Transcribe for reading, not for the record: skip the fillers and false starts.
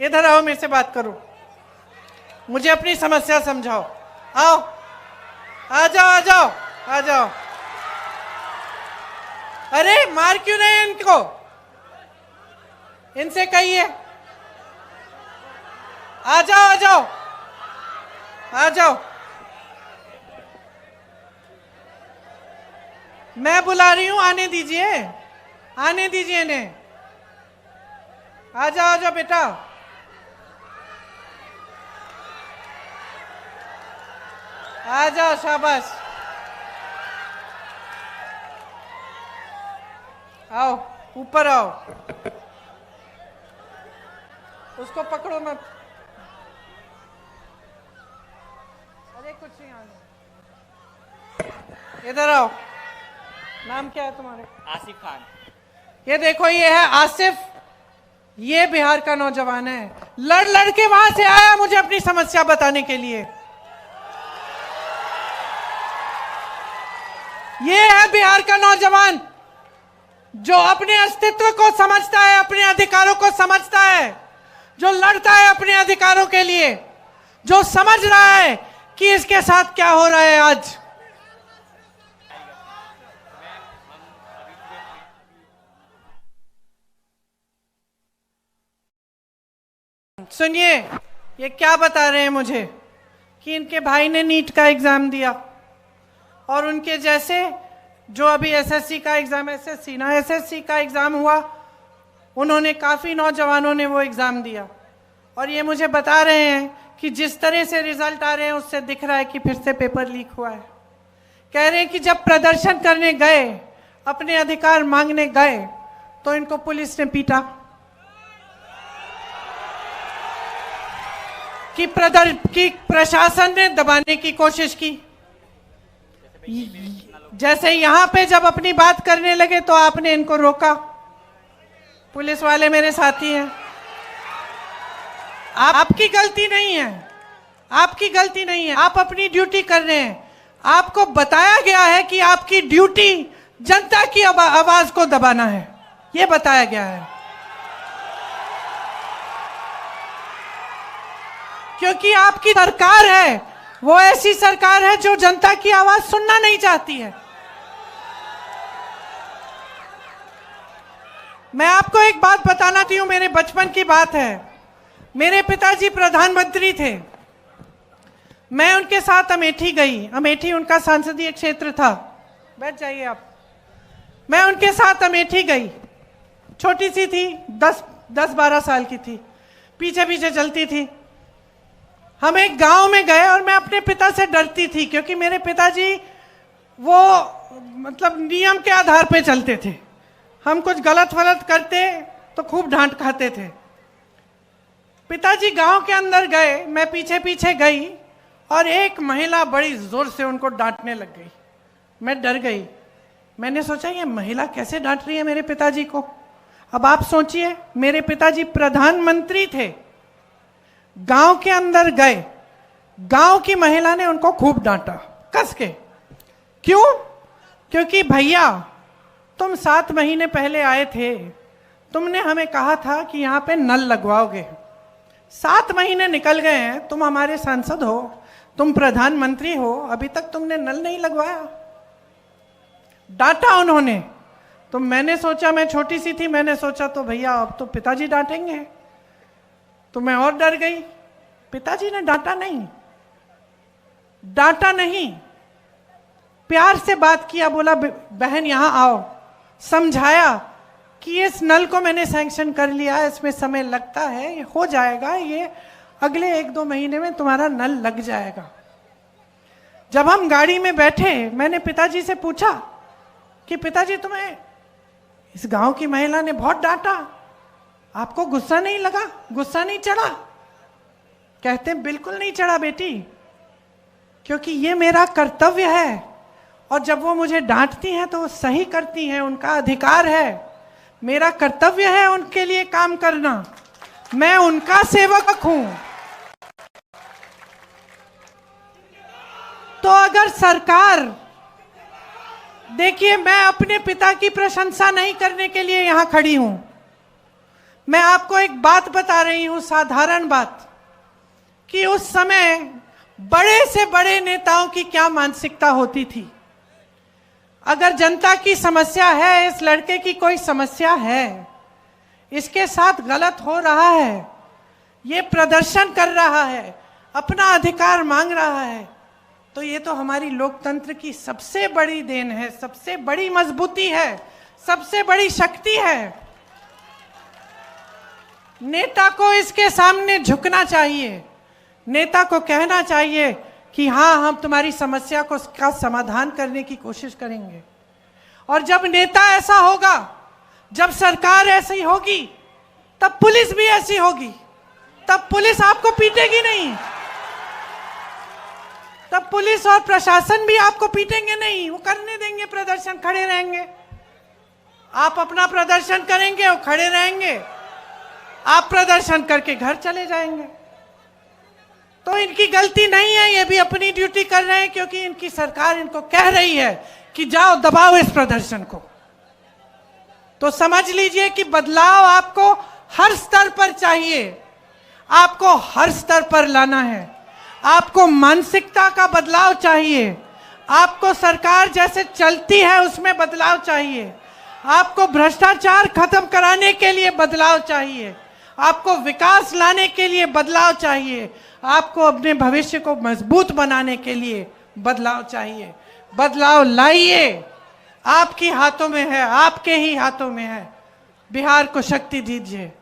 इधर आओ, मेरे से बात करो, मुझे अपनी समस्या समझाओ। आओ, आ जाओ आ जाओ आ जाओ। अरे मार क्यों रहे इनको? इनसे कहिए आ जाओ आ जाओ आ जाओ। मैं बुला रही हूं, आने दीजिए, आने दीजिए इन्हें। आ जाओ बेटा। आ जाओ, शाबाश। आओ, ऊपर आओ। उसको पकड़ो मत। अरे कुछ नहीं, आने। इधर आओ। नाम क्या है तुम्हारे? आसिफ खान। ये देखो, ये है आसिफ, ये बिहार का नौजवान है। लड़ लड़ के वहां से आया मुझे अपनी समस्या बताने के लिए। ये है बिहार का नौजवान जो अपने अस्तित्व को समझता है, अपने अधिकारों को समझता है, जो लड़ता है अपने अधिकारों के लिए, जो समझ रहा है कि इसके साथ क्या हो रहा है आज। सुनिए, ये क्या बता रहे हैं मुझे कि इनके भाई ने नीट का एग्जाम दिया और उनके जैसे जो अभी एसएससी का एग्जाम, एसएससी का एग्जाम हुआ, उन्होंने, काफी नौजवानों ने वो एग्जाम दिया और ये मुझे बता रहे हैं कि जिस तरह से रिजल्ट आ रहे हैं उससे दिख रहा है कि फिर से पेपर लीक हुआ है। कह रहे हैं कि जब प्रदर्शन करने गए, अपने अधिकार मांगने गए, तो इनको पुलिस ने पीटा, कि प्रशासन ने दबाने की कोशिश की। जैसे यहां पे जब अपनी बात करने लगे तो आपने इनको रोका। पुलिस वाले मेरे साथी हैं। आपकी गलती नहीं है, आपकी गलती नहीं है, आप अपनी ड्यूटी कर रहे हैं। आपको बताया गया है कि आपकी ड्यूटी जनता की आवाज को दबाना है, यह बताया गया है। क्योंकि आपकी सरकार है, वो ऐसी सरकार है जो जनता की आवाज सुनना नहीं चाहती है। मैं आपको एक बात बताना चाहती हूं, मेरे बचपन की बात है। मेरे पिताजी प्रधानमंत्री थे, मैं उनके साथ अमेठी गई। अमेठी उनका संसदीय क्षेत्र था। बैठ जाइए आप। मैं उनके साथ अमेठी गई, छोटी सी थी, 10-12 साल की थी, पीछे पीछे चलती थी। हम एक गांव में गए और मैं अपने पिता से डरती थी क्योंकि मेरे पिताजी वो मतलब नियम के आधार पे चलते थे। हम कुछ गलत वलत करते तो खूब डांट खाते थे। पिताजी गांव के अंदर गए, मैं पीछे पीछे गई और एक महिला बड़ी जोर से उनको डांटने लग गई। मैं डर गई। मैंने सोचा ये महिला कैसे डांट रही है मेरे पिताजी को। अब आप सोचिए, मेरे पिताजी प्रधानमंत्री थे, गांव के अंदर गए, गांव की महिला ने उनको खूब डांटा कस के। क्यों? क्योंकि भैया तुम 7 महीने पहले आए थे, तुमने हमें कहा था कि यहां पे नल लगवाओगे। 7 महीने निकल गए हैं, तुम हमारे सांसद हो, तुम प्रधानमंत्री हो, अभी तक तुमने नल नहीं लगवाया। डांटा उन्होंने। तो मैंने सोचा, मैं छोटी सी थी, मैंने सोचा तो भैया अब तो पिताजी डांटेंगे, तो मैं और डर गई। पिताजी ने डांटा नहीं, डांटा नहीं, प्यार से बात किया, बोला बहन यहां आओ, समझाया कि इस नल को मैंने सैंक्शन कर लिया है, इसमें समय लगता है, ये हो जाएगा, ये अगले 1-2 महीने में तुम्हारा नल लग जाएगा। जब हम गाड़ी में बैठे, मैंने पिताजी से पूछा कि पिताजी तुम्हें इस गांव की महिला ने बहुत डांटा, आपको गुस्सा नहीं लगा, गुस्सा नहीं चढ़ा? कहते बिल्कुल नहीं चढ़ा बेटी, क्योंकि ये मेरा कर्तव्य है और जब वो मुझे डांटती हैं तो वो सही करती हैं, उनका अधिकार है, मेरा कर्तव्य है उनके लिए काम करना, मैं उनका सेवक हूं। तो अगर सरकार, देखिए मैं अपने पिता की प्रशंसा नहीं करने के लिए यहां खड़ी हूं, मैं आपको एक बात बता रही हूं, साधारण बात, कि उस समय बड़े से बड़े नेताओं की क्या मानसिकता होती थी। अगर जनता की समस्या है, इस लड़के की कोई समस्या है, इसके साथ गलत हो रहा है, ये प्रदर्शन कर रहा है, अपना अधिकार मांग रहा है, तो ये तो हमारी लोकतंत्र की सबसे बड़ी देन है, सबसे बड़ी मजबूती है, सबसे बड़ी शक्ति है। नेता को इसके सामने झुकना चाहिए, नेता को कहना चाहिए कि हाँ, हम तुम्हारी समस्या को का समाधान करने की कोशिश करेंगे। और जब नेता ऐसा होगा, जब सरकार ऐसी होगी, तब पुलिस भी ऐसी होगी, तब पुलिस आपको पीटेगी नहीं, तब पुलिस और प्रशासन भी आपको पीटेंगे नहीं, वो करने देंगे प्रदर्शन, खड़े रहेंगे। आप अपना प्रदर्शन करेंगे, वो खड़े रहेंगे, आप प्रदर्शन करके घर चले जाएंगे। तो इनकी गलती नहीं है, ये भी अपनी ड्यूटी कर रहे हैं, क्योंकि इनकी सरकार इनको कह रही है कि जाओ दबाओ इस प्रदर्शन को। तो समझ लीजिए कि बदलाव आपको हर स्तर पर चाहिए, आपको हर स्तर पर लाना है। आपको मानसिकता का बदलाव चाहिए, आपको सरकार जैसे चलती है उसमें बदलाव चाहिए, आपको भ्रष्टाचार खत्म कराने के लिए बदलाव चाहिए, आपको विकास लाने के लिए बदलाव चाहिए, आपको अपने भविष्य को मजबूत बनाने के लिए बदलाव चाहिए। बदलाव लाइए, आपके हाथों में है, आपके ही हाथों में है। बिहार को शक्ति दीजिए।